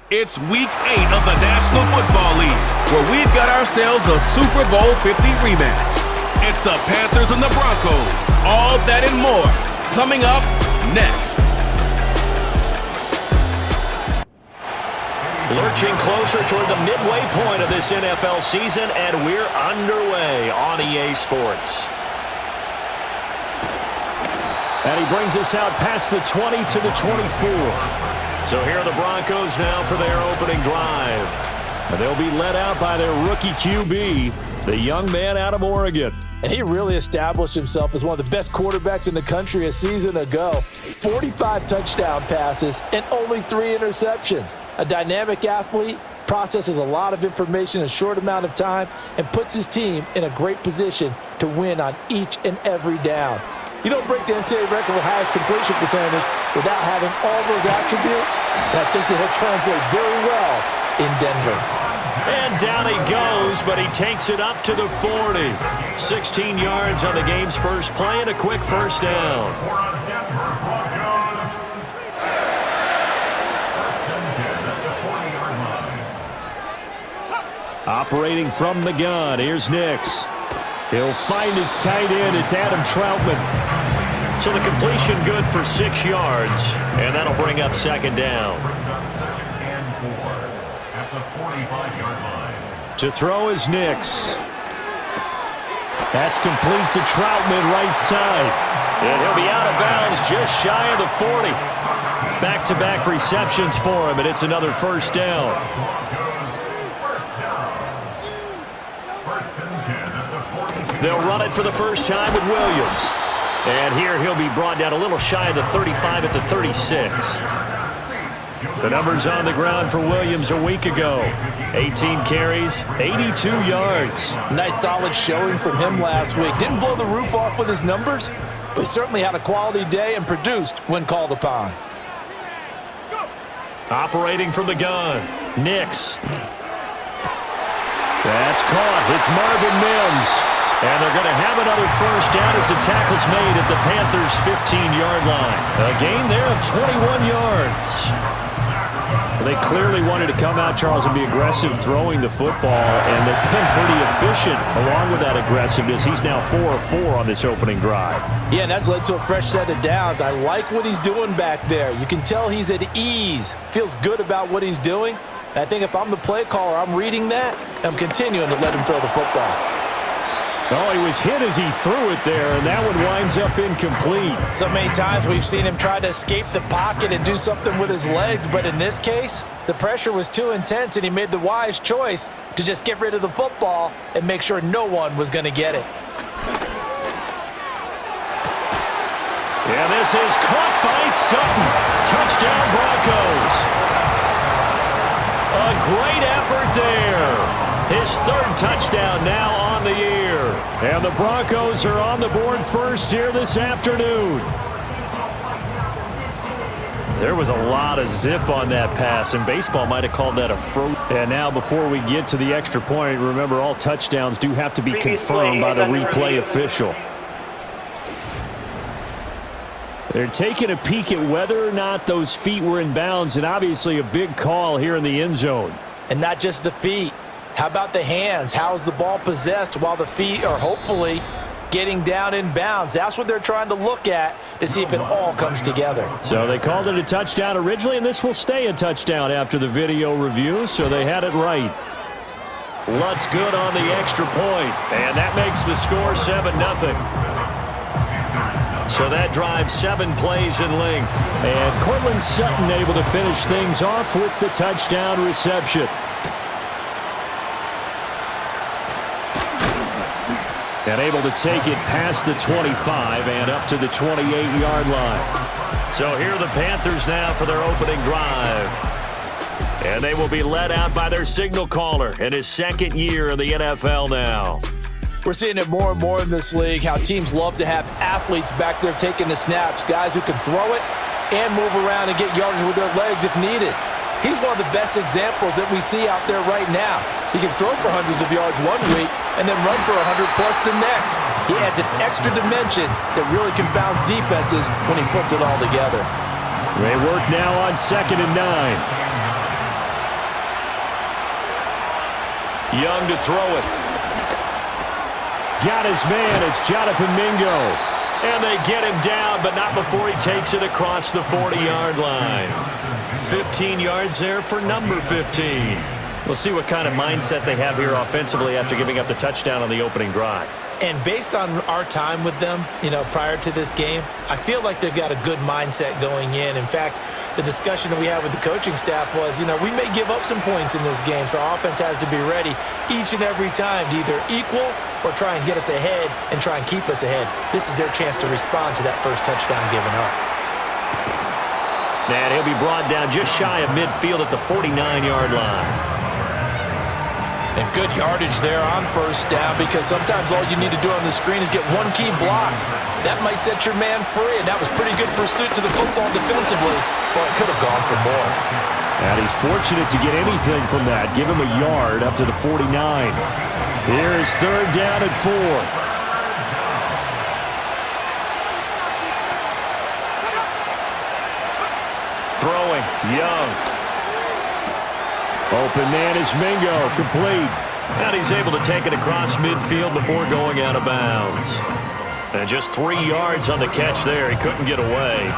It's Week 8 of the National Football League, where we've got ourselves a Super Bowl 50 rematch. It's the Panthers and the Broncos. All that and more coming up next. Lurching closer toward the midway point of this NFL season, and we're underway on EA Sports. And he brings us out past the 20 to the 24. So here are the Broncos now for their opening drive. And they'll be led out by their rookie QB, the young man out of Oregon. And he really established himself as one of the best quarterbacks in the country a season ago. 45 touchdown passes and only 3 interceptions. A dynamic athlete, processes a lot of information in a short amount of time, and puts his team in a great position to win on each and every down. You don't break the NCAA record for highest completion percentage without having all those attributes, and I think that he'll translate very well in Denver. And down he goes, but he takes it up to the 40. 16 yards on the game's first play and a quick first down. Operating from the gun, here's Nix. He'll find his tight end. It's Adam Troutman. So the completion good for 6 yards, and that'll bring up second down. To throw is Nix. That's complete to Troutman, right side. And he'll be out of bounds just shy of the 40. Back-to-back receptions for him, and it's another first down. They'll run it for the first time with Williams. And here he'll be brought down a little shy of the 35 at the 36. The numbers on the ground for Williams a week ago. 18 carries, 82 yards. Nice solid showing from him last week. Didn't blow the roof off with his numbers, but he certainly had a quality day and produced when called upon. Operating from the gun, Nix. That's caught. It's Marvin Mims. And they're going to have another first down as the tackle's made at the Panthers' 15-yard line. A gain there of 21 yards. They clearly wanted to come out, Charles, and be aggressive throwing the football, and they've been pretty efficient along with that aggressiveness. He's now 4 of 4 on this opening drive. Yeah, and that's led to a fresh set of downs. I like what he's doing back there. You can tell he's at ease, feels good about what he's doing. And I think if I'm the play caller, I'm reading that, and I'm continuing to let him throw the football. Oh, he was hit as he threw it there, and that one winds up incomplete. So many times we've seen him try to escape the pocket and do something with his legs, but in this case, the pressure was too intense, and he made the wise choice to just get rid of the football and make sure no one was going to get it. Yeah, this is caught by Sutton. Touchdown, Broncos. A great effort there. His 3rd touchdown now on the year. And the Broncos are on the board first here this afternoon. There was a lot of zip on that pass, and baseball might have called that a fruit. And now before we get to the extra point, remember all touchdowns do have to be confirmed by the replay official. They're taking a peek at whether or not those feet were in bounds, and obviously a big call here in the end zone. And not just the feet. How about the hands? How is the ball possessed while the feet are hopefully getting down in bounds? That's what they're trying to look at to see if it all comes together. So they called it a touchdown originally, and this will stay a touchdown after the video review, so they had it right. Lutz good on the extra point, and that makes the score 7-0. So that drives 7 plays in length. And Cortland Sutton able to finish things off with the touchdown reception. And able to take it past the 25 and up to the 28-yard line. So here are the Panthers now for their opening drive. And they will be led out by their signal caller in his 2nd year in the NFL now. We're seeing it more and more in this league, how teams love to have athletes back there taking the snaps, guys who can throw it and move around and get yardage with their legs if needed. He's one of the best examples that we see out there right now. He can throw for hundreds of yards one week and then run for 100+ the next. He adds an extra dimension that really confounds defenses when he puts it all together. They work now on 2nd and 9. Young to throw it. Got his man. It's Jonathan Mingo. And they get him down, but not before he takes it across the 40-yard line. 15 yards there for number 15. We'll see what kind of mindset they have here offensively after giving up the touchdown on the opening drive. And based on our time with them, prior to this game, I feel like they've got a good mindset going in. In fact, the discussion that we had with the coaching staff was, we may give up some points in this game, so our offense has to be ready each and every time to either equal or try and get us ahead and try and keep us ahead. This is their chance to respond to that first touchdown given up. And he'll be brought down just shy of midfield at the 49-yard line. And good yardage there on first down, because sometimes all you need to do on the screen is get one key block. That might set your man free, and that was pretty good pursuit to the football defensively. Well, it could have gone for more. And he's fortunate to get anything from that. Give him a yard up to the 49. Here's third down and 4. Throwing, Young. Open man is Mingo, complete. And he's able to take it across midfield before going out of bounds. And just 3 yards on the catch there. He couldn't get away.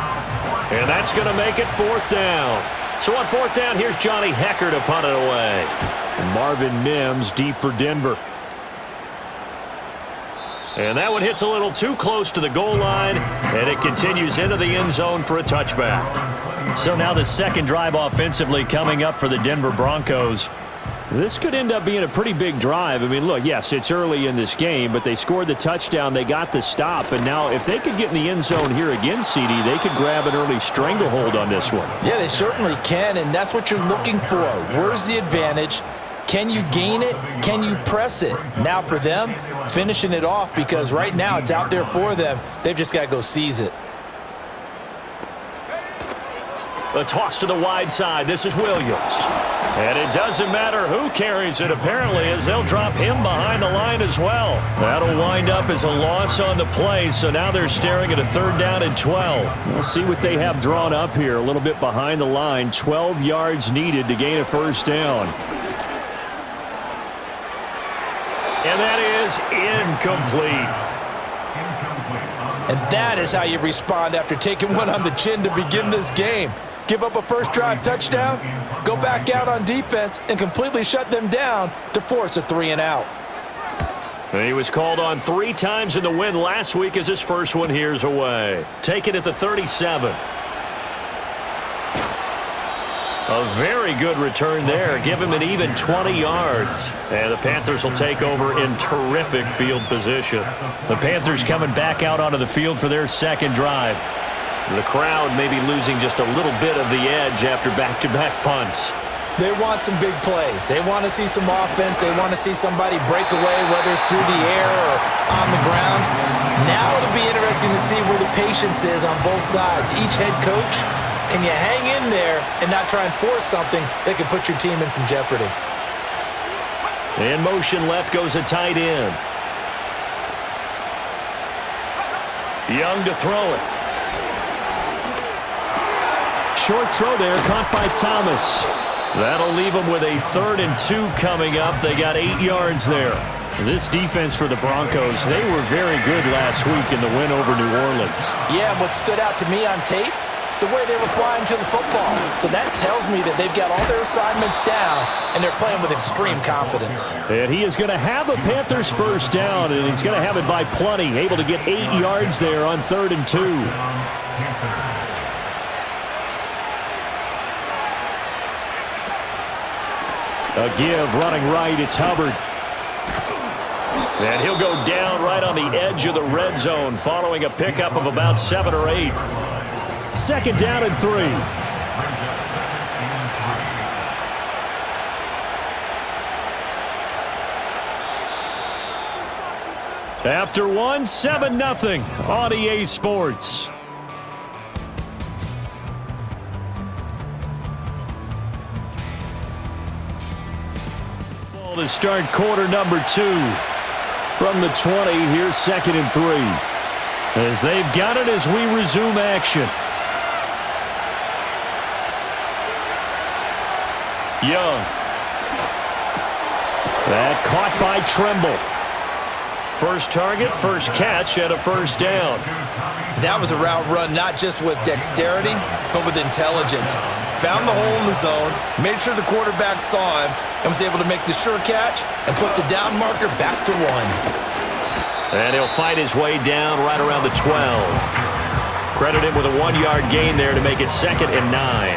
And that's going to make it fourth down. So on fourth down, here's Johnny Hecker to punt it away. Marvin Mims deep for Denver. And that one hits a little too close to the goal line, and it continues into the end zone for a touchback. So now the second drive offensively coming up for the Denver Broncos. This could end up being a pretty big drive. I mean, look, yes, it's early in this game, but they scored the touchdown. They got the stop. And now if they could get in the end zone here again, CD, they could grab an early stranglehold on this one. Yeah, they certainly can, and that's what you're looking for. Where's the advantage? Can you gain it? Can you press it? Now for them, finishing it off, because right now it's out there for them. They've just got to go seize it. A toss to the wide side. This is Williams. And it doesn't matter who carries it, apparently, as they'll drop him behind the line as well. That'll wind up as a loss on the play, so now they're staring at a third down and 12. We'll see what they have drawn up here. A little bit behind the line. 12 yards needed to gain a first down. And that is incomplete. And that is how you respond after taking one on the chin to begin this game. Give up a first drive touchdown, go back out on defense, and completely shut them down to force a 3-and-out. And he was called on 3 times in the win last week as his first one here's away. Take it at the 37. A very good return there. Give him an even 20 yards. And the Panthers will take over in terrific field position. The Panthers coming back out onto the field for their second drive. The crowd may be losing just a little bit of the edge after back-to-back punts. They want some big plays. They want to see some offense. They want to see somebody break away, whether it's through the air or on the ground. Now it'll be interesting to see where the patience is on both sides. Each head coach, can you hang in there and not try and force something that could put your team in some jeopardy? In motion left goes a tight end. Young to throw it. Short throw there, caught by Thomas. That'll leave them with a 3rd and 2 coming up. They got 8 yards there. This defense for the Broncos, they were very good last week in the win over New Orleans. Yeah, what stood out to me on tape, the way they were flying to the football. So that tells me that they've got all their assignments down, and they're playing with extreme confidence. And he is going to have a Panthers first down, and he's going to have it by plenty. Able to get 8 yards there on 3rd and 2. A give, running right, it's Hubbard. And he'll go down right on the edge of the red zone following a pickup of about 7 or 8. Second down and 3. After 1, 7-0 on EA Sports. To start quarter number 2. From the 20, here's 2nd and 3. As they've got it as we resume action. Young. That caught by Trimble. First target, first catch, and a first down. That was a route run not just with dexterity, but with intelligence. Found the hole in the zone, made sure the quarterback saw him, and was able to make the sure catch and put the down marker back to 1. And he'll fight his way down right around the 12. Credit him with a 1-yard gain there to make it 2nd and 9.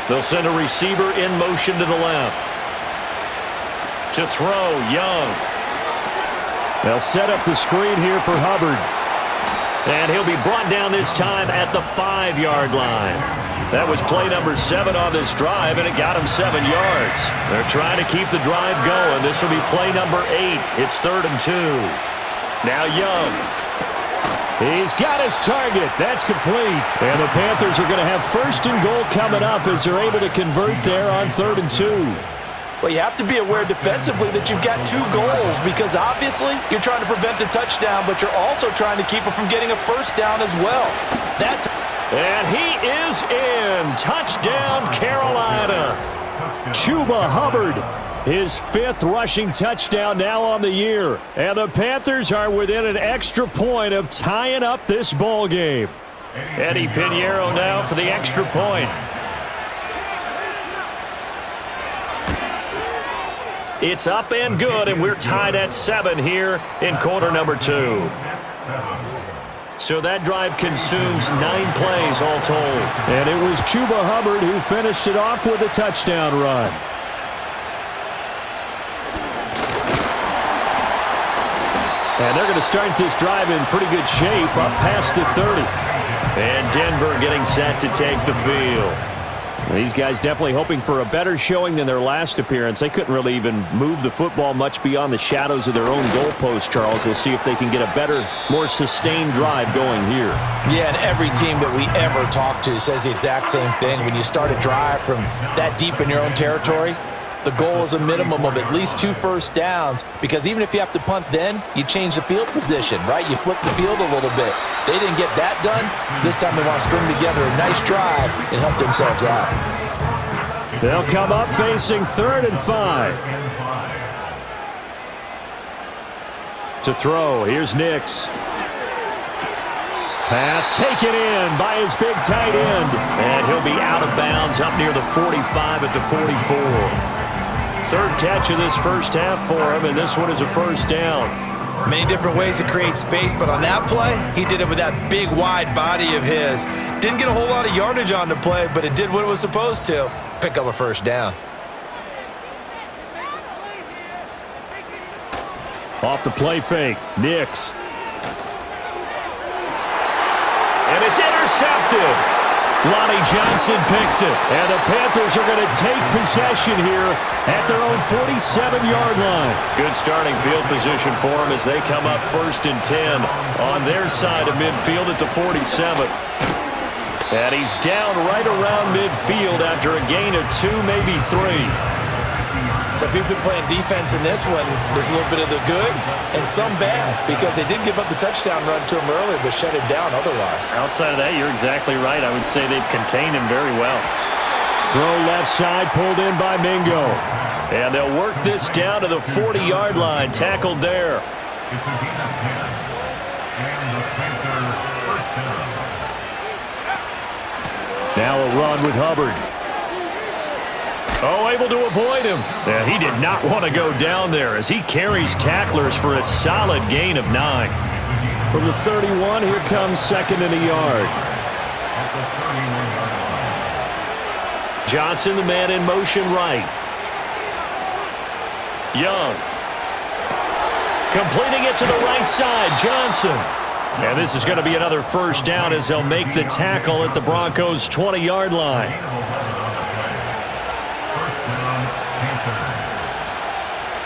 They'll send a receiver in motion to the left. To throw, Young. They'll set up the screen here for Hubbard. And he'll be brought down this time at the 5-yard line. That was play number 7 on this drive, and it got him 7 yards. They're trying to keep the drive going. This will be play number 8. It's 3rd and 2. Now Young. He's got his target. That's complete. And the Panthers are going to have 1st and goal coming up as they're able to convert there on 3rd and 2. Well, you have to be aware defensively that you've got 2 goals because obviously you're trying to prevent the touchdown, but you're also trying to keep it from getting a first down as well. And he is in. Touchdown, Carolina. Chuba Hubbard. His 5th rushing touchdown now on the year. And the Panthers are within an extra point of tying up this ball game. Eddie Pinheiro now for the extra point. It's up and good, and we're tied at 7 here in quarter number 2. So that drive consumes 9 plays all told. And it was Chuba Hubbard who finished it off with a touchdown run. And they're going to start this drive in pretty good shape up past the 30. And Denver getting set to take the field. These guys definitely hoping for a better showing than their last appearance. They couldn't really even move the football much beyond the shadows of their own goalpost, Charles. They'll see if they can get a better, more sustained drive going here. Yeah, and every team that we ever talk to says the exact same thing. When you start a drive from that deep in your own territory, the goal is a minimum of at least 2 first downs because even if you have to punt then, you change the field position, right? You flip the field a little bit. They didn't get that done. This time they want to string together a nice drive and help themselves out. They'll come up facing 3rd and 5. To throw, here's Nix. Pass taken in by his big tight end. And he'll be out of bounds up near the 45 at the 44. 3rd catch of this first half for him, and this one is a first down. Many different ways to create space, but on that play, he did it with that big, wide body of his. Didn't get a whole lot of yardage on the play, but it did what it was supposed to. Pick up a first down. Off the play fake, Nix. And it's intercepted. Lonnie Johnson picks it. And the Panthers are going to take possession here at their own 47-yard line. Good starting field position for them as they come up 1st and 10 on their side of midfield at the 47. And he's down right around midfield after a gain of 2, maybe 3. So if you've been playing defense in this one, there's a little bit of the good and some bad because they did give up the touchdown run to him earlier but shut him down otherwise. Outside of that, you're exactly right. I would say they've contained him very well. Throw left side, pulled in by Mingo. And they'll work this down to the 40-yard line, tackled there. Now a run with Hubbard. Oh, able to avoid him. Yeah, he did not want to go down there as he carries tacklers for a solid gain of 9. From the 31, here comes 2nd and a yard. Johnson, the man in motion right. Young. Completing it to the right side, Johnson. And this is going to be another first down as they'll make the tackle at the Broncos' 20-yard line.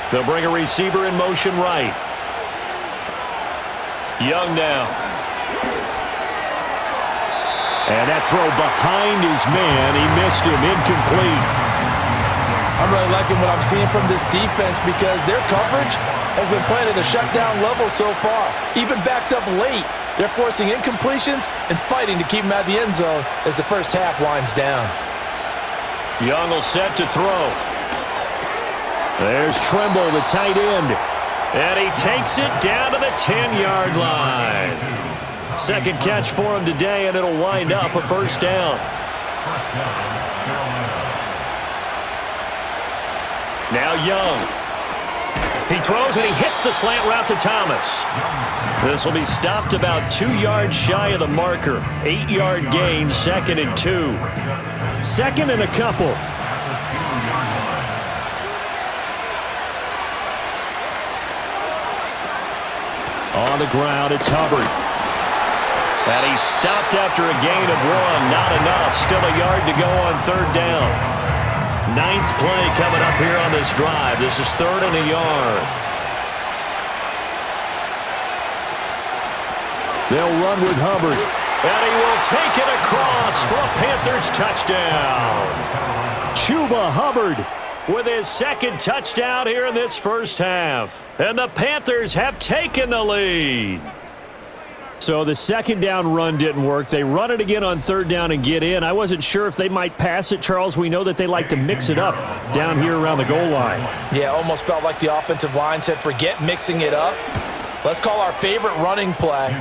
They'll bring a receiver in motion right. Young now. And that throw behind his man. He missed him. Incomplete. I'm really liking what I'm seeing from this defense because their coverage has been playing at a shutdown level so far, even backed up late. They're forcing incompletions and fighting to keep him out of the end zone as the first half winds down. Young will set to throw. There's Trimble, the tight end. And he takes it down to the 10-yard line. Second catch for him today, and it'll wind up a first down. Now Young. He throws and he hits the slant route to Thomas. This will be stopped about 2 yards shy of the marker. 8-yard gain, 2nd and 2. 2nd and a couple. On the ground, it's Hubbard. And he's stopped after a gain of 1. Not enough. Still a yard to go on 3rd down. 9th play coming up here on this drive. This is 3rd and a yard. They'll run with Hubbard. And he will take it across for a Panthers touchdown. Chuba Hubbard with his 2nd touchdown here in this first half. And the Panthers have taken the lead. So the 2nd down run didn't work. They run it again on 3rd down and get in. I wasn't sure if they might pass it, Charles. We know that they like to mix it up down here around the goal line. Yeah, almost felt like the offensive line said, forget mixing it up. Let's call our favorite running play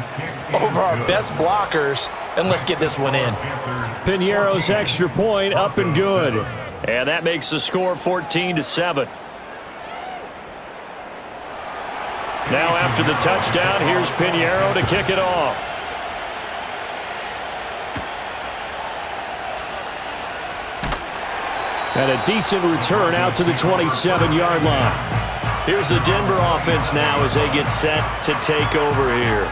over our best blockers, and let's get this one in. Piñeiro's extra point up and good. And that makes the score 14-7. Now after the touchdown, here's Piñeiro to kick it off. And a decent return out to the 27-yard line. Here's the Denver offense now as they get set to take over here.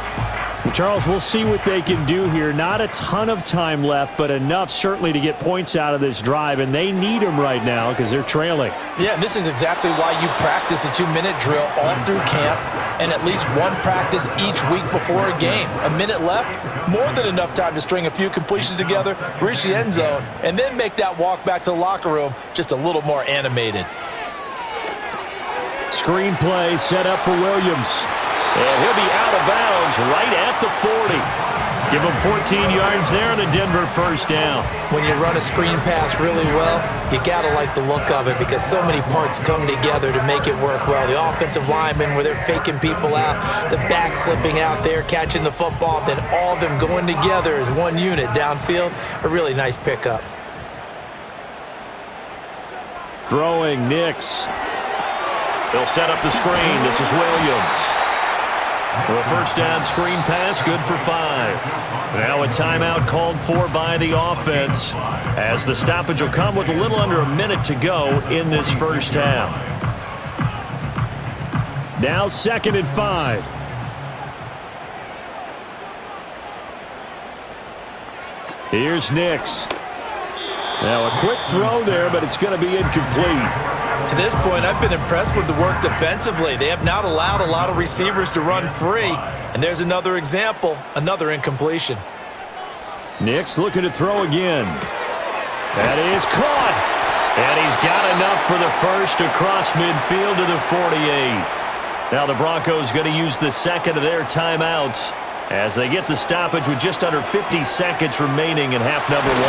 Charles, we'll see what they can do here. Not a ton of time left, but enough certainly to get points out of this drive, and they need them right now because they're trailing. Yeah, and this is exactly why you practice a 2-minute drill all through camp and at least one practice each week before a game. A minute left, more than enough time to string a few completions together, reach the end zone, and then make that walk back to the locker room just a little more animated. Screen play set up for Williams. And he'll be out of bounds right at the 40. Give him 14 yards there and a Denver first down. When you run a screen pass really well, you got to like the look of it because so many parts come together to make it work well. The offensive linemen where they're faking people out, the back slipping out there, catching the football, then all of them going together as one unit downfield. A really nice pickup. Throwing Nix. They'll set up the screen. This is Williams. A first down screen pass, good for 5. Now a timeout called for by the offense as the stoppage will come with a little under a minute to go in this first half. Now 2nd and 5. Here's Nix. Now a quick throw there, but it's going to be incomplete. To this point, I've been impressed with the work defensively. They have not allowed a lot of receivers to run free. And there's another example, another incompletion. Nix looking to throw again. That is caught. And he's got enough for the first across midfield to the 48. Now the Broncos going to use the 2nd of their timeouts as they get the stoppage with just under 50 seconds remaining in half number 1.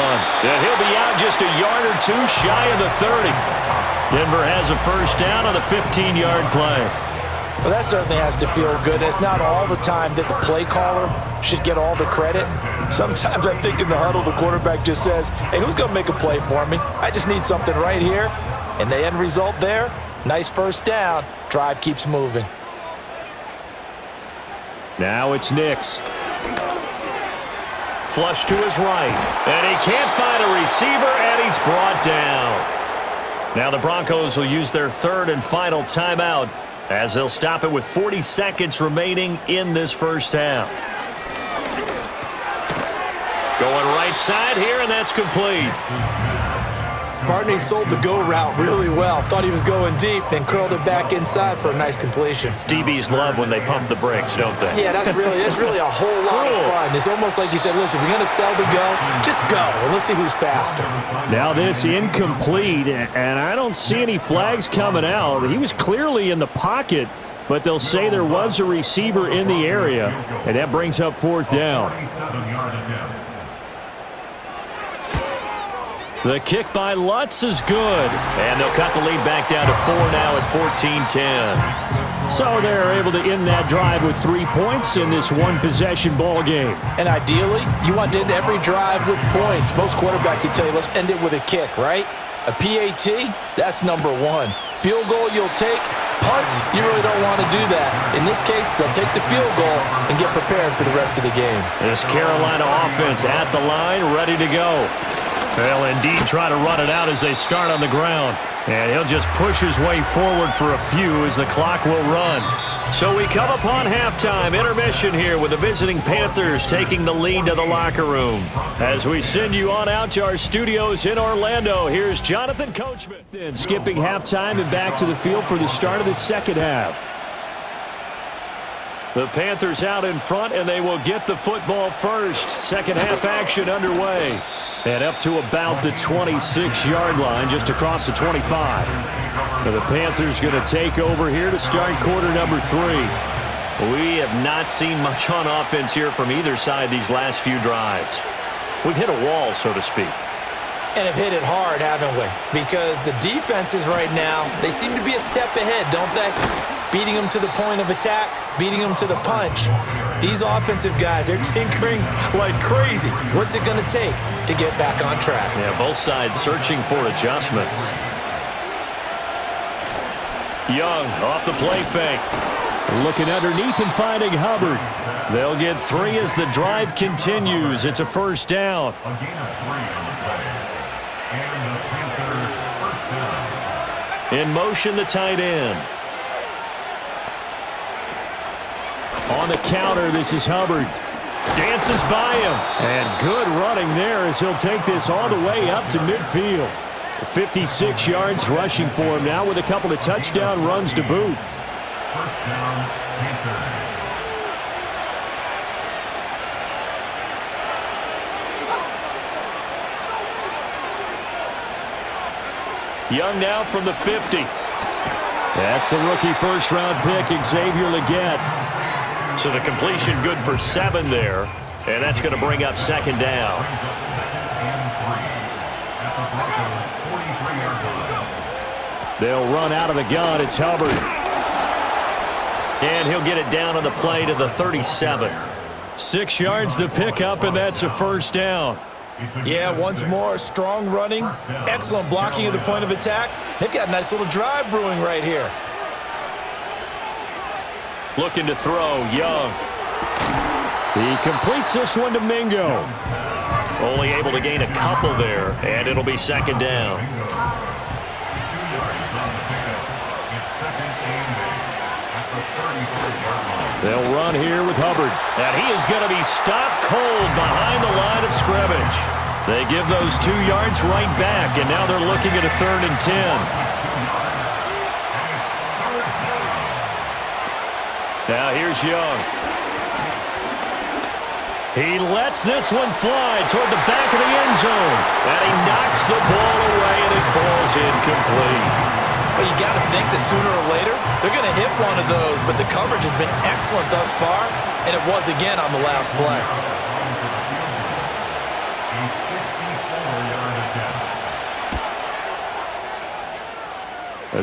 And he'll be out just a yard or 2 shy of the 30. Denver has a first down on the 15-yard play. Well, that certainly has to feel good. It's not all the time that the play caller should get all the credit. Sometimes I think in the huddle, the quarterback just says, hey, who's going to make a play for me? I just need something right here. And the end result there, nice first down. Drive keeps moving. Now it's Nix. Flush to his right. And he can't find a receiver, and he's brought down. Now the Broncos will use their 3rd and final timeout as they'll stop it with 40 seconds remaining in this first half. Going right side here, and that's complete. Barney sold the go route really well. Thought he was going deep, then curled it back inside for a nice completion. DBs love when they pump the brakes, don't they? Yeah, that's really a whole lot of fun. It's almost like you said, listen, if you're going to sell the go, just go, and let's see who's faster. Now this incomplete, and I don't see any flags coming out. He was clearly in the pocket but they'll say there was a receiver in the area, and that brings up 4th down. The kick by Lutz is good, and they'll cut the lead back down to 4 now at 14-10. So they're able to end that drive with 3 points in this one-possession ball game. And ideally, you want to end every drive with points. Most quarterbacks would tell you, let's end it with a kick, right? A PAT, that's number 1. Field goal you'll take. Punts, you really don't want to do that. In this case, they'll take the field goal and get prepared for the rest of the game. This Carolina offense at the line, ready to go. They'll indeed try to run it out as they start on the ground. And he'll just push his way forward for a few as the clock will run. So we come upon halftime intermission here with the visiting Panthers taking the lead to the locker room. As we send you on out to our studios in Orlando, here's Jonathan Coachman. Then skipping halftime and back to the field for the start of the second half. The Panthers out in front, and they will get the football first. Second half action underway. And up to about the 26-yard line, just across the 25. And the Panthers going to take over here to start quarter number 3. We have not seen much on offense here from either side these last few drives. We've hit a wall, so to speak. And have hit it hard, haven't we? Because the defenses right now, they seem to be a step ahead, don't they? Beating them to the point of attack, beating them to the punch. These offensive guys, they're tinkering like crazy. What's it going to take to get back on track? Yeah, both sides searching for adjustments. Young off the play fake. Looking underneath and finding Hubbard. They'll get 3 as the drive continues. It's a first down. In motion, the tight end. On the counter, this is Hubbard. Dances by him. And good running there as he'll take this all the way up to midfield. 56 yards rushing for him now with a couple of touchdown runs to boot. First down, Panthers. Young now from the 50. That's the rookie first-round pick, Xavier Legette. So the completion good for 7 there, and that's going to bring up second down. They'll run out of the gun. It's Hubbard. And he'll get it down on the play to the 37. 6 yards the pickup, and that's a first down. Yeah, once more, strong running, excellent blocking at the point of attack. They've got a nice little drive brewing right here. Looking to throw, Young. He completes this one to Mingo. Only able to gain a couple there, and it'll be second down. They'll run here with Hubbard. And he is going to be stopped cold behind the line of scrimmage. They give those 2 yards right back, and now they're looking at a 3rd and 10. Now here's Young. He lets this one fly toward the back of the end zone. And he knocks the ball away, and it falls incomplete. Well, you got to think that sooner or later, they're going to hit one of those, but the coverage has been excellent thus far, and it was again on the last play.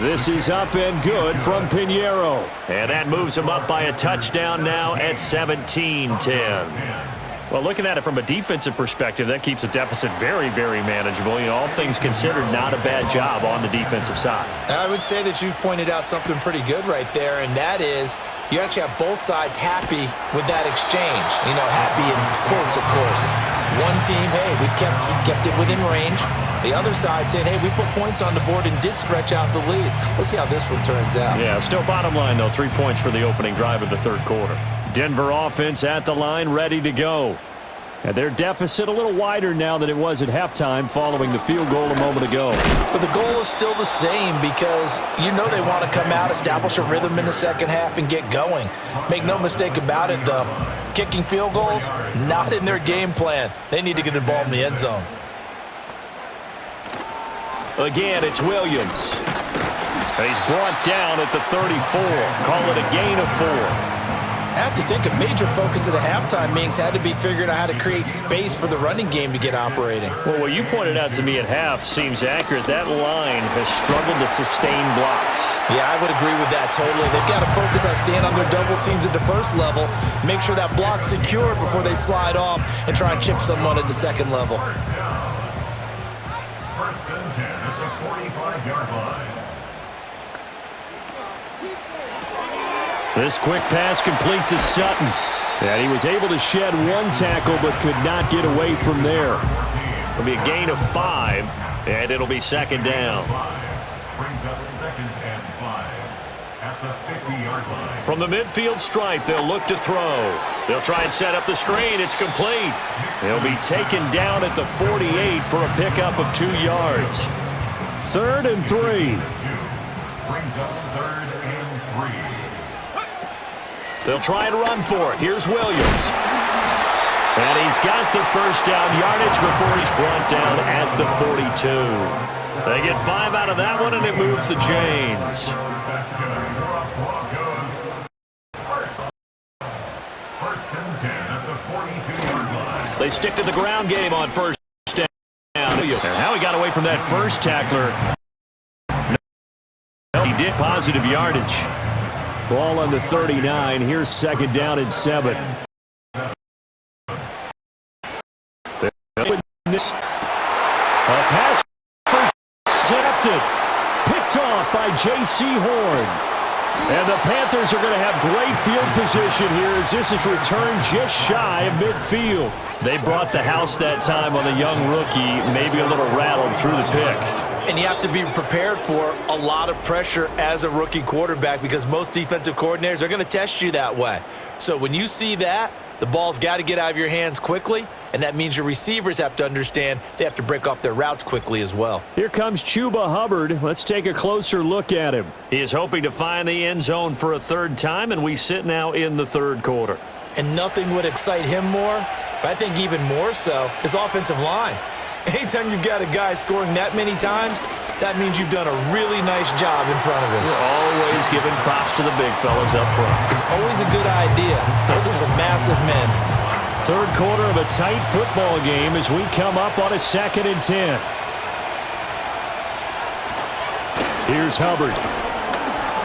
This is up and good from Pinheiro. And that moves him up by a touchdown now at 17-10. Well, looking at it from a defensive perspective, that keeps the deficit very, very manageable. You know, all things considered, not a bad job on the defensive side. I would say that you've pointed out something pretty good right there, and that is you actually have both sides happy with that exchange. You know, happy in quotes, of course. One team, hey, we've kept it within range. The other side saying, hey, we put points on the board and did stretch out the lead. Let's see how this one turns out. Yeah, still bottom line, though, 3 points for the opening drive of the third quarter. Denver offense at the line, ready to go. And their deficit a little wider now than it was at halftime following the field goal a moment ago. But the goal is still the same because you know they want to come out, establish a rhythm in the second half, and get going. Make no mistake about it, though. Kicking field goals, not in their game plan. They need to get the ball in the end zone. Again, it's Williams. And he's brought down at the 34. Call it a gain of 4. I have to think a major focus of the halftime meetings had to be figuring out how to create space for the running game to get operating. Well, what you pointed out to me at half seems accurate. That line has struggled to sustain blocks. Yeah, I would agree with that totally. They've got to focus on staying on their double teams at the first level, make sure that block's secure before they slide off and try and chip someone at the second level. First and 10 at the 45-yard line. This quick pass complete to Sutton. And he was able to shed one tackle but could not get away from there. It'll be a gain of 5, and it'll be second down. Brings up second and 5 at the 50-yard line. From the midfield stripe, they'll look to throw. They'll try and set up the screen. It's complete. He'll be taken down at the 48 for a pickup of 2 yards. 3rd and 3. Brings up 3rd and 3. They'll try and run for it. Here's Williams. And he's got the first down yardage before he's brought down at the 42. They get 5 out of that one, and it moves the chains. First and 10 at the 42-yard line. They stick to the ground game on first down. And how he got away from that first tackler. He did positive yardage. Ball on the 39. Here's second down and 7. A pass intercepted. Picked off by J.C. Horn. And the Panthers are going to have great field position here as this is returned just shy of midfield. They brought the house that time on the young rookie, maybe a little rattled through the pick. And you have to be prepared for a lot of pressure as a rookie quarterback because most defensive coordinators are going to test you that way. So when you see that, the ball's got to get out of your hands quickly, and that means your receivers have to understand they have to break off their routes quickly as well. Here comes Chuba Hubbard. Let's take a closer look at him. He is hoping to find the end zone for a 3rd time, and we sit now in the 3rd quarter. And nothing would excite him more, but I think even more so, his offensive line. Anytime you've got a guy scoring that many times, that means you've done a really nice job in front of him. We're always giving props to the big fellas up front. It's always a good idea. Those are some massive men. 3rd quarter of a tight football game as we come up on a 2nd and 10. Here's Hubbard.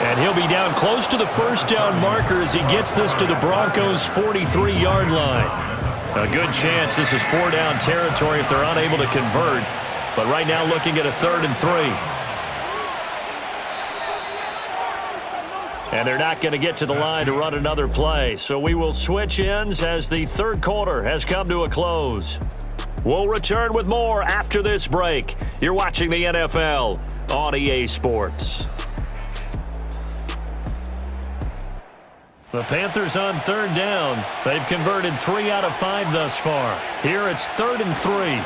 And he'll be down close to the first down marker as he gets this to the Broncos' 43-yard line. A good chance this is 4-down territory if they're unable to convert. But right now looking at a 3rd and 3. And they're not going to get to the line to run another play. So we will switch ends as the 3rd quarter has come to a close. We'll return with more after this break. You're watching the NFL on EA Sports. The Panthers on 3rd down. They've converted 3 out of 5 thus far. Here it's 3rd and 3.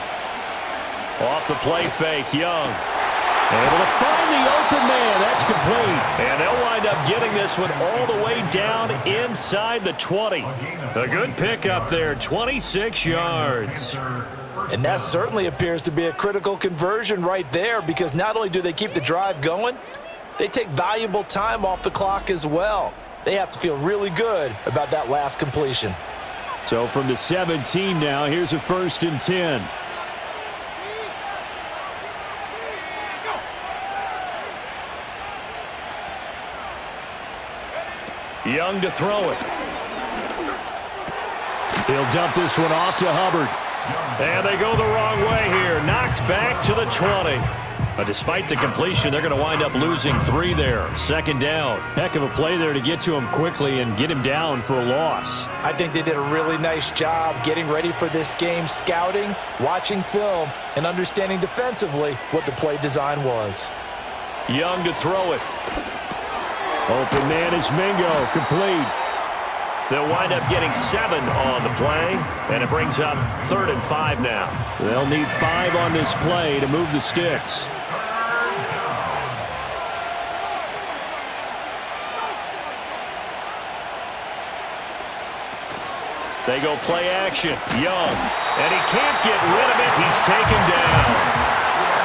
Off the play fake, Young. Able to find the open man. That's complete. And they'll wind up getting this one all the way down inside the 20. A good pickup there, 26 yards. And that certainly appears to be a critical conversion right there because not only do they keep the drive going, they take valuable time off the clock as well. They have to feel really good about that last completion. So from the 17 now, here's a 1st and 10. Young to throw it. He'll dump this one off to Hubbard. And they go the wrong way here. Knocked back to the 20. Despite the completion, they're going to wind up losing 3 there. 2nd down. Heck of a play there to get to him quickly and get him down for a loss. I think they did a really nice job getting ready for this game, scouting, watching film, and understanding defensively what the play design was. Young to throw it. Open man is Mingo. Complete. They'll wind up getting 7 on the play, and it brings up 3rd and 5 now. They'll need 5 on this play to move the sticks. They go play action. Young. And he can't get rid of it. He's taken down.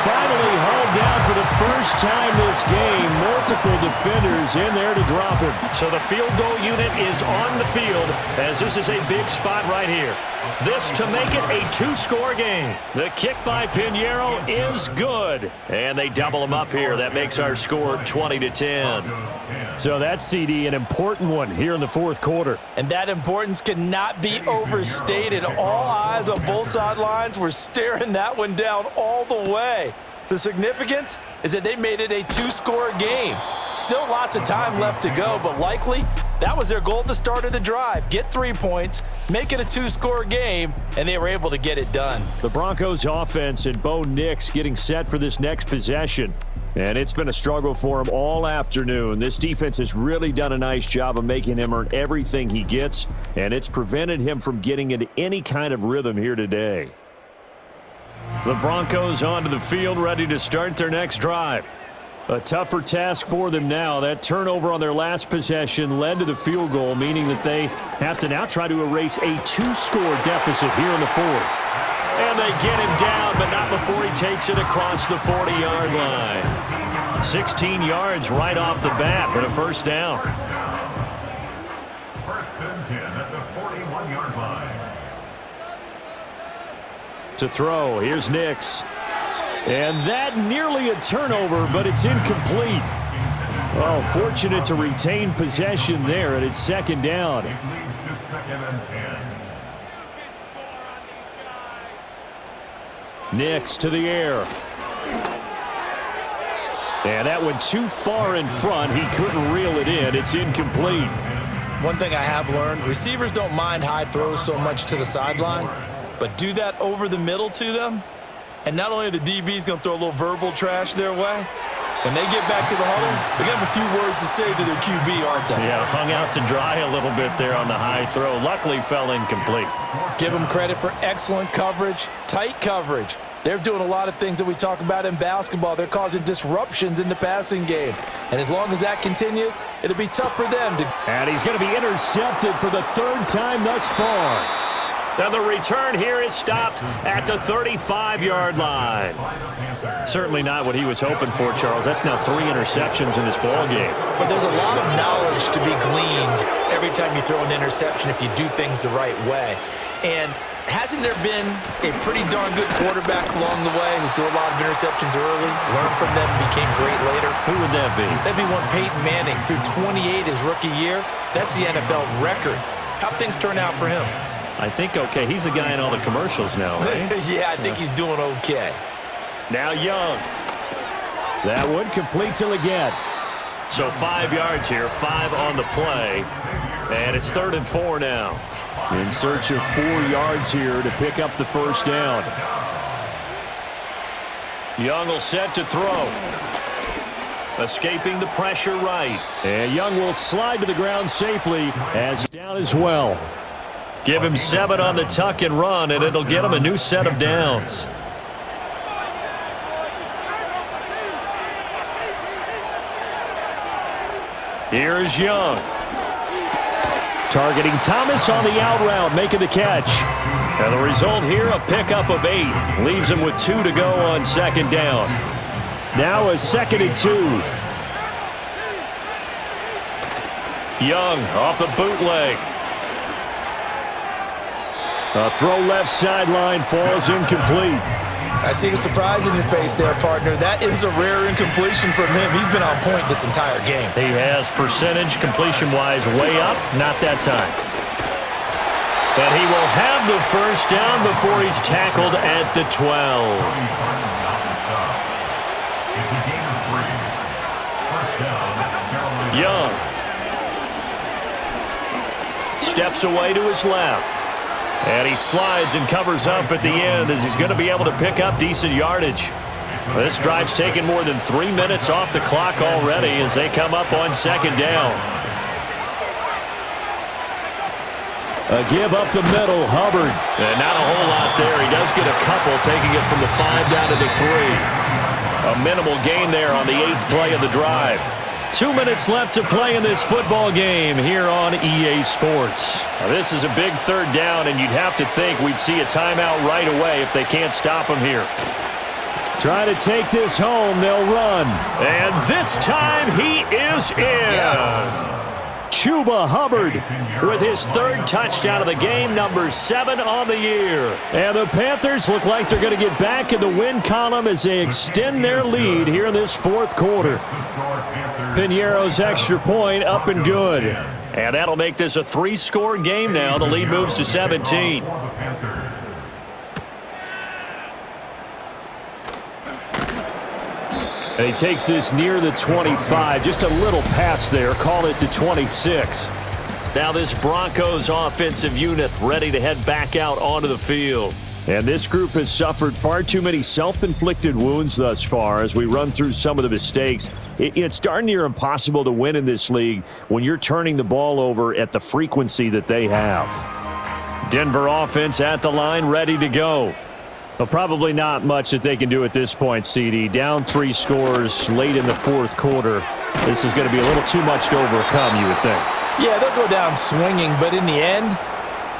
finally hauled down for the first time this game. Multiple defenders in there to drop him. So the field goal unit is on the field as this is a big spot right here. This to make it a two-score game. The kick by Pinheiro is good. And they double him up here. That makes our score 20-10. So that's, CD, an important one here in the fourth quarter. And that importance cannot be overstated. All eyes on both sidelines were staring that one down all the way. The significance is that they made it a two-score game. Still lots of time left to go, but likely that was their goal at the start of the drive. Get 3 points, make it a two-score game, and they were able to get it done. The Broncos offense and Bo Nix getting set for this next possession. And it's been a struggle for him all afternoon. This defense has really done a nice job of making him earn everything he gets, and it's prevented him from getting into any kind of rhythm here today. The Broncos onto the field, ready to start their next drive. A tougher task for them now. That turnover on their last possession led to the field goal, meaning that they have to now try to erase a two-score deficit here in the fourth. And they get him down, but not before he takes it across the 40-yard line. 16 yards right off the bat, but a first down. First and 10 at the 41-yard line. To throw, here's Nix. And that nearly a turnover, but it's incomplete. Oh, fortunate to retain possession there, and it's second down. It leads to second and 10. Nix to the air. And that went too far in front. He couldn't reel it in. It's incomplete. One thing I have learned, receivers don't mind high throws so much to the sideline, but do that over the middle to them, and not only are the DBs going to throw a little verbal trash their way, when they get back to the huddle, they're going to have a few words to say to their QB, aren't they? Yeah, hung out to dry a little bit there on the high throw. Luckily fell incomplete. Give them credit for excellent coverage, tight coverage. They're doing a lot of things that we talk about in basketball. They're causing disruptions in the passing game. And as long as that continues, it'll be tough for them to... And he's going to be intercepted for the third time thus far. Now the return here is stopped at the 35-yard line. Certainly not what he was hoping for, Charles. That's now 3 interceptions in this ball game. But there's a lot of knowledge to be gleaned every time you throw an interception if you do things the right way. And hasn't there been a pretty darn good quarterback along the way who threw a lot of interceptions early, learned from them, and became great later? Who would that be? That'd be one Peyton Manning, threw 28 his rookie year. That's the NFL record. How'd things turn out for him? I think okay. He's the guy in all the commercials now, right? Yeah, I think he's doing okay. Now Young. That would complete till again. So 5 yards here, 5 on the play. And it's 3rd and 4 now. In search of 4 yards here to pick up the first down. Young will set to throw. Escaping the pressure right. And Young will slide to the ground safely as down as well. Give him 7 on the tuck and run, and it'll get him a new set of downs. Here's Young. Targeting Thomas on the out route, making the catch. And the result here, a pickup of 8. Leaves him with 2 to go on second down. Now a 2nd and 2. Young off the bootleg. A throw left sideline falls incomplete. I see the surprise in your face there, partner. That is a rare incompletion from him. He's been on point this entire game. He has percentage completion-wise way up, not that time. But he will have the first down before he's tackled at the 12. Young steps away to his left. And he slides and covers up at the end as he's going to be able to pick up decent yardage. This drive's taken more than 3 minutes off the clock already as they come up on second down. A give up the middle, Hubbard. And not a whole lot there. He does get a couple, taking it from the 5 down to the 3. A minimal gain there on the 8th play of the drive. 2 minutes left to play in this football game here on EA Sports. Now, this is a big 3rd down, and you'd have to think we'd see a timeout right away if they can't stop him here. Trying to take this home, they'll run. And this time he is in. Yes. Chuba Hubbard with his third touchdown of the game, number 7 on the year. And the Panthers look like they're going to get back in the win column as they extend their lead here in this fourth quarter. Piñeiro's extra point up and good. And that'll make this a 3-score game now. The lead moves to 17. And he takes this near the 25. Just a little pass there. Call it the 26. Now this Broncos offensive unit ready to head back out onto the field. And this group has suffered far too many self-inflicted wounds thus far as we run through some of the mistakes. It's darn near impossible to win in this league when you're turning the ball over at the frequency that they have. Denver offense at the line, ready to go. Well, probably not much that they can do at this point, CD. Down 3 scores late in the fourth quarter. This is going to be a little too much to overcome, you would think. Yeah, they'll go down swinging, but in the end,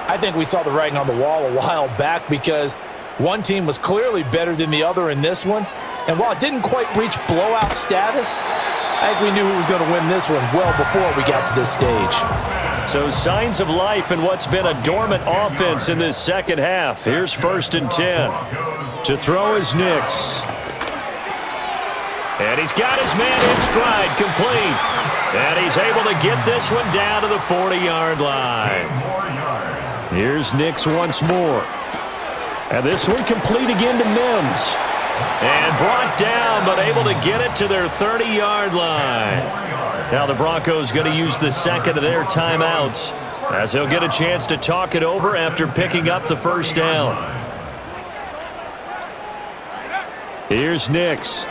I think we saw the writing on the wall a while back because one team was clearly better than the other in this one. And while it didn't quite reach blowout status, I think we knew who was going to win this one well before we got to this stage. So signs of life in what's been a dormant offense in this second half. Here's 1st and 10. To throw is Nix. And he's got his man in stride, complete. And he's able to get this one down to the 40-yard line. Here's Nix once more. And this one complete again to Mims. And brought down, but able to get it to their 30-yard line. Now the Broncos going to use the second of their timeouts as they'll get a chance to talk it over after picking up the first down. Here's Nix.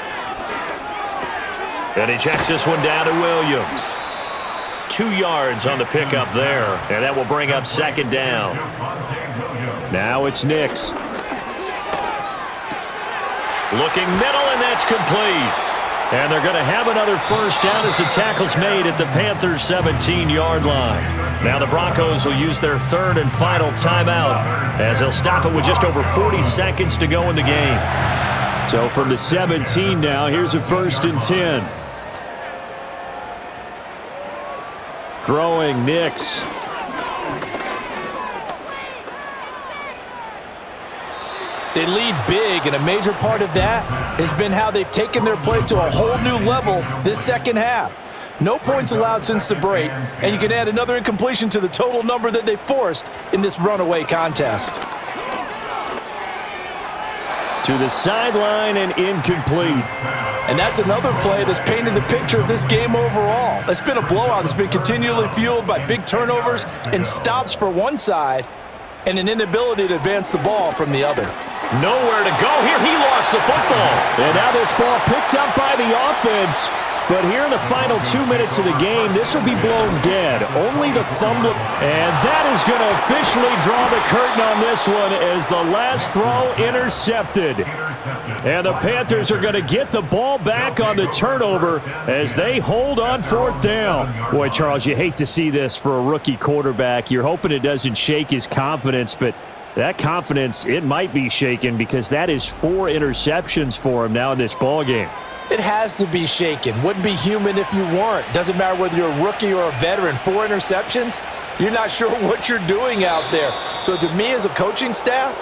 And he checks this one down to Williams. 2 yards on the pickup there, and that will bring up 2nd down. Now it's Nix. Looking middle, and that's complete. And they're going to have another first down as the tackle's made at the Panthers' 17-yard line. Now the Broncos will use their 3rd and final timeout as they'll stop it with just over 40 seconds to go in the game. So from the 17 now, here's a 1st and 10. Throwing Nix. They lead big, and a major part of that has been how they've taken their play to a whole new level this second half. No points allowed since the break, and you can add another incompletion to the total number that they forced in this runaway contest. To the sideline and incomplete. And that's another play that's painted the picture of this game overall. It's been a blowout that's been continually fueled by big turnovers and stops for one side and an inability to advance the ball from the other. Nowhere to go here. He lost the football. And now this ball picked up by the offense. But here in the final 2 minutes of the game, this will be blown dead. Only the fumble. And that is going to officially draw the curtain on this one as the last throw intercepted. And the Panthers are going to get the ball back on the turnover as they hold on 4th down. Boy, Charles, you hate to see this for a rookie quarterback. You're hoping it doesn't shake his confidence, but that confidence, it might be shaken because that is 4 interceptions for him now in this ball game. It has to be shaken. Wouldn't be human if you weren't. Doesn't matter whether you're a rookie or a veteran. 4 interceptions, you're not sure what you're doing out there. So to me as a coaching staff,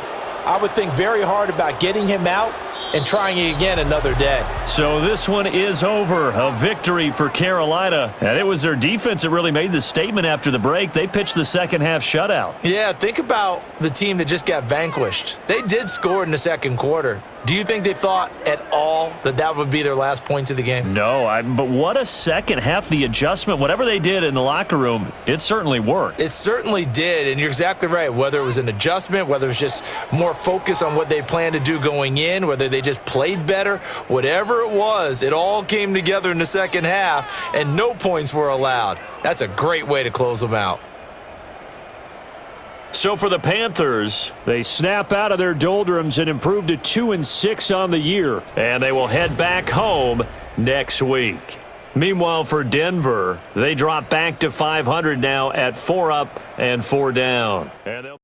I would think very hard about getting him out and trying it again another day. So this one is over. A victory for Carolina. And it was their defense that really made the statement after the break. They pitched the second half shutout. Yeah, think about the team that just got vanquished. They did score in the second quarter. Do you think they thought at all that that would be their last points of the game? No, but what a second half. The adjustment, whatever they did in the locker room, it certainly worked. It certainly did, and you're exactly right. Whether it was an adjustment, whether it was just more focus on what they planned to do going in, whether they just played better, whatever it was, it all came together in the second half, and no points were allowed. That's a great way to close them out. So for the Panthers, they snap out of their doldrums and improve to 2-6 on the year. And they will head back home next week. Meanwhile, for Denver, they drop back to 500 now at 4 up and 4 down. And